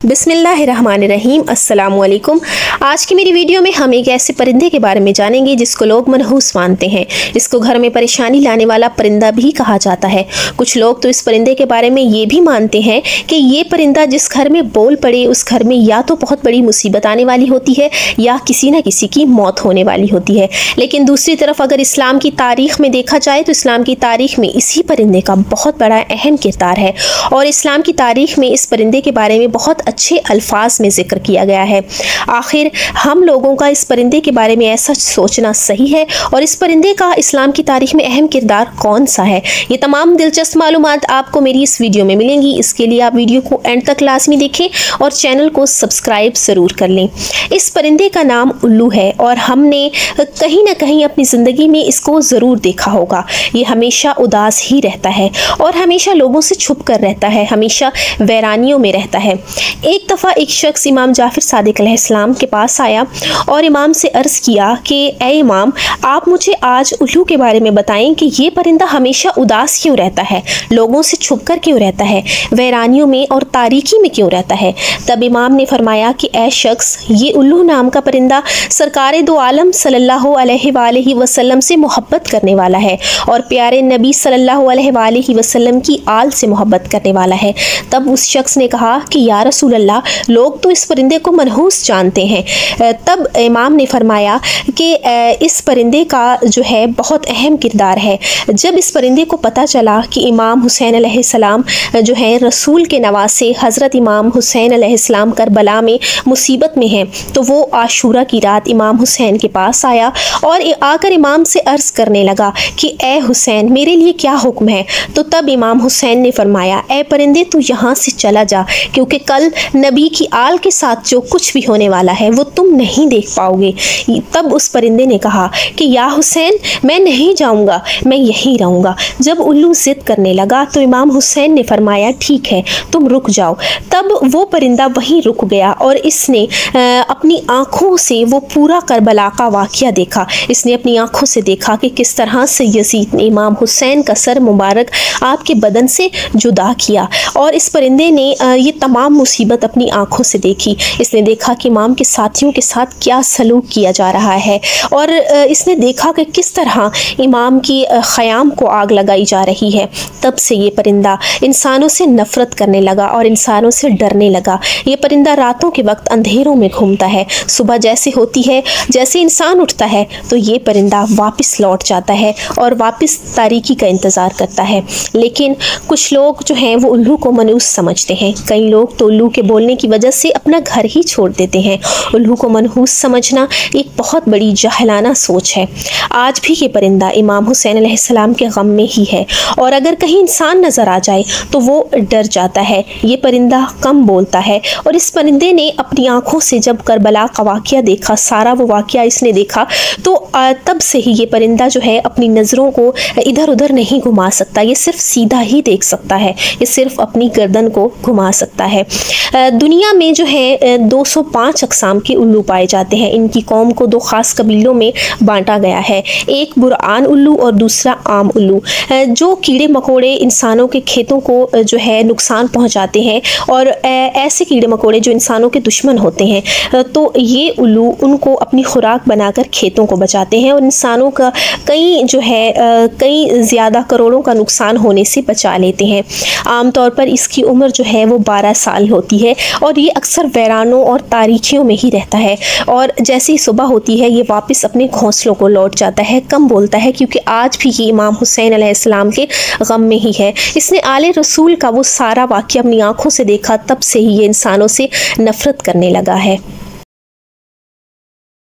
बिस्मिल्लाहिर्रहमानिर्रहीम। अस्सलामुअलैकुम। आज की मेरी वीडियो में हम एक ऐसे परिंदे के बारे में जानेंगे जिसको लोग मनहूस मानते हैं। इसको घर में परेशानी लाने वाला परिंदा भी कहा जाता है। कुछ लोग तो इस परिंदे के बारे में ये भी मानते हैं कि ये परिंदा जिस घर में बोल पड़े उस घर में या तो बहुत बड़ी मुसीबत आने वाली होती है या किसी न किसी की मौत होने वाली होती है। लेकिन दूसरी तरफ अगर इस्लाम की तारीख में देखा जाए तो इस्लाम की तारीख में इसी परिंदे का बहुत बड़ा अहम किरदार है और इस्लाम की तारीख में इस परिंदे के बारे में बहुत अच्छे अल्फाज में जिक्र किया गया है। आखिर हम लोगों का इस परिंदे के बारे में ऐसा सोचना सही है और इस परिंदे का इस्लाम की तारीख में अहम किरदार कौन सा है, ये तमाम दिलचस्प मालूमात आपको मेरी इस वीडियो में मिलेंगी। इसके लिए आप वीडियो को एंड तक लाजमी देखें और चैनल को सब्सक्राइब ज़रूर कर लें। इस परिंदे का नाम उल्लू है और हमने कहीं ना कहीं अपनी ज़िंदगी में इसको ज़रूर देखा होगा। ये हमेशा उदास ही रहता है और हमेशा लोगों से छुप कर रहता है, हमेशा वैरानियों में रहता है। एक दफ़ा एक शख्स इमाम जाफर सादिक अलैहिस्सलाम के पास आया और इमाम से अर्ज़ किया कि ए इमाम, आप मुझे आज उल्लू के बारे में बताएं कि ये परिंदा हमेशा उदास क्यों रहता है, लोगों से छुप कर क्यों रहता है, वैरानियों में और तारीकी में क्यों रहता है। तब इमाम ने फरमाया कि ए शख्स, ये उल्लू नाम का परिंदा सरकार दो आलम सल्लल्लाहु अलैहि वसल्लम से मोहब्बत करने वाला है और प्यारे नबी सल्लल्लाहु अलैहि वसल्लम की आल से मोहब्बत करने वाला है। तब उस शख्स ने कहा कि या रसूल अल्लाह, लोग तो इस परिंदे को मनहूस जानते हैं। तब इमाम ने फरमाया कि इस परिंदे का जो है बहुत अहम किरदार है। जब इस परिंदे को पता चला कि इमाम हुसैन अलैहिस्सलाम जो है रसूल के नवासे हज़रत इमाम हुसैन अलैहिस्सलाम करबला में मुसीबत में हैं, तो वो आशूरा की रात इमाम हुसैन के पास आया और आकर इमाम से अर्ज़ करने लगा कि ए हुसैन, मेरे लिए क्या हुक्म है। तो तब इमाम हुसैन ने फरमाया, ए परिंदे, तू यहाँ से चला जा, क्योंकि कल नबी की आल के साथ जो कुछ भी होने वाला है वो तुम नहीं देख पाओगे। तब उस परिंदे ने कहा कि या हुसैन, मैं नहीं जाऊंगा, मैं यहीं रहूंगा। जब उल्लू जिद करने लगा तो इमाम हुसैन ने फरमाया, ठीक है, तुम रुक जाओ। तब वो परिंदा वहीं रुक गया और इसने अपनी आँखों से वो पूरा करबला का वाक़या देखा। इसने अपनी आँखों से देखा कि किस तरह से यजीद ने इमाम हुसैन का सर मुबारक आपके बदन से जुदा किया और इस परिंदे ने ये तमाम मुसीबत अपनी आँखों से देखी। इसने देखा कि इमाम के साथियों के साथ क्या सलूक किया जा रहा है और इसने देखा कि किस तरह इमाम की ख़याम को आग लगाई जा रही है। तब से ये परिंदा इंसानों से नफ़रत करने लगा और इंसानों से डरने लगा। ये परिंदा रातों के वक्त अंधेरों में घूमता है, सुबह जैसे होती है, जैसे इंसान उठता है तो ये परिंदा वापस लौट जाता है और वापस तारीकी का इंतज़ार करता है। लेकिन कुछ लोग जो हैं वो उल्लू को मनहूस समझते हैं। कई लोग तो उल्लू के बोलने की वजह से अपना घर ही छोड़ देते हैं। उल्लू को मनहूस समझना एक बहुत बड़ी जाहिलाना सोच है। आज भी ये परिंदा इमाम हुसैन अलैहिस्सलाम के गम में ही है और अगर कहीं इंसान नज़र आ जाए तो वो डर जाता है। ये परिंदा कम बोलता है और इस परिंदे ने अपनी आँखों से जब करबला का वाक़या देखा, सारा वो वाक़या इसने देखा, तो तब से ही ये परिंदा जो है अपनी नज़रों को इधर उधर नहीं घुमा सकता। ये सिर्फ सीधा ही देख सकता है, ये सिर्फ अपनी गर्दन को घुमा सकता है। दुनिया में जो है 205 अक़साम के उल्लू पाए जाते हैं। इनकी कौम को दो ख़ास कबीलों में बांटा गया है, एक बुरआन उल्लू और दूसरा आम उल्लू। जो कीड़े मकोड़े इंसानों के खेतों को जो है नुकसान पहुंचाते हैं और ऐसे कीड़े मकोड़े जो इंसानों के दुश्मन होते हैं, तो ये उल्लू उनको अपनी खुराक बनाकर खेतों को बचाते हैं और इंसानों का कई ज़्यादा करोड़ों का नुकसान होने से बचा लेते हैं। आमतौर पर इसकी उम्र जो है वो 12 साल होती है और ये अक्सर वैरानों और तारीखियों में ही रहता है और जैसे ही सुबह होती है ये वापस अपने घोंसलों को लौट जाता है। कम बोलता है क्योंकि आज भी ये इमाम हुसैन अलैहिस्सलाम के गम में ही है। इसने आले रसूल का वो सारा वाक़या अपनी आँखों से देखा, तब से ही ये इंसानों से नफ़रत करने लगा है।